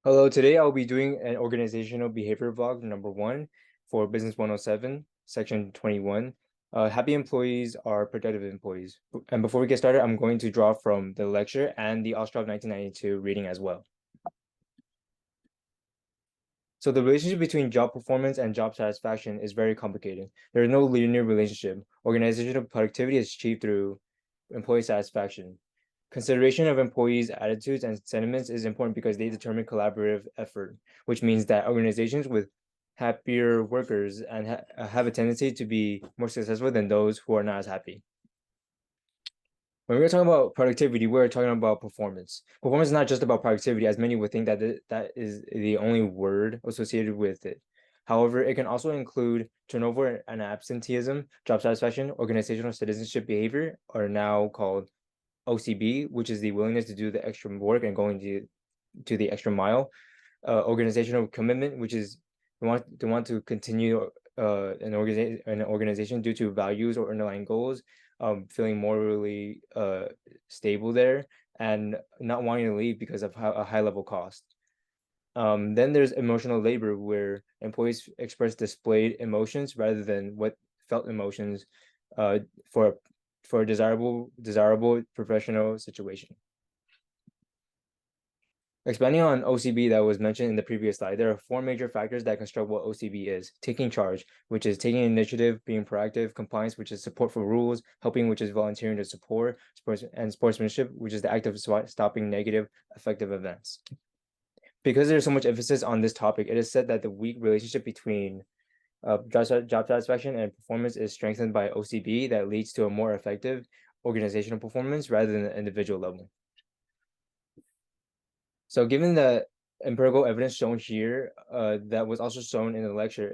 Hello, today I'll be doing an organizational behavior vlog number 1 for Business 107, section 21. Happy employees are productive employees. And before we get started, I'm going to draw from the lecture and the Ostrov 1992 reading as well. So the relationship between job performance and job satisfaction is very complicated. There is no linear relationship. Organizational productivity is achieved through employee satisfaction. Consideration of employees' attitudes and sentiments is important because they determine collaborative effort, which means that organizations with happier workers and have a tendency to be more successful than those who are not as happy. When we're talking about productivity, we're talking about performance. Performance is not just about productivity, as many would think that that is the only word associated with it. However, it can also include turnover and absenteeism, job satisfaction, organizational citizenship behavior, are now called OCB, which is the willingness to do the extra work and going to the extra mile. Organizational commitment, which is want to continue an organization due to values or underlying goals, feeling morally stable there, and not wanting to leave because of a high level cost. Then there's emotional labor, where employees express displayed emotions rather than what felt emotions for a desirable professional situation. Expanding on OCB that was mentioned in the previous slide, there are 4 major factors that construct what OCB is. Taking charge, which is taking initiative, being proactive; compliance, which is support for rules; helping, which is volunteering to support; and sportsmanship, which is the act of stopping negative affective events. Because there's so much emphasis on this topic, it is said that the weak relationship between job satisfaction and performance is strengthened by OCB that leads to a more effective organizational performance rather than the individual level. So given the empirical evidence shown here, that was also shown in the lecture,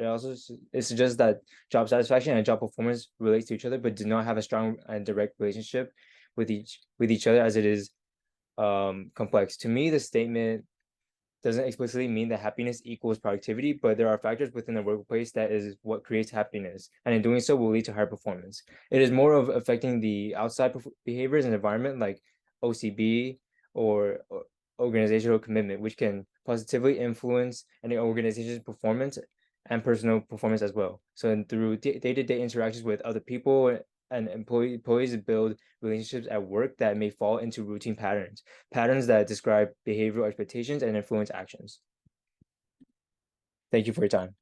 it suggests that job satisfaction and job performance relate to each other, but do not have a strong and direct relationship with each other, as it is complex. To me, the statement doesn't explicitly mean that happiness equals productivity, but there are factors within the workplace that is what creates happiness, and in doing so will lead to higher performance. It is more of affecting the outside behaviors and environment, like OCB or organizational commitment, which can positively influence any organization's performance and personal performance as well. So through day-to-day interactions with other people and employees build relationships at work that may fall into routine patterns that describe behavioral expectations and influence actions. Thank you for your time.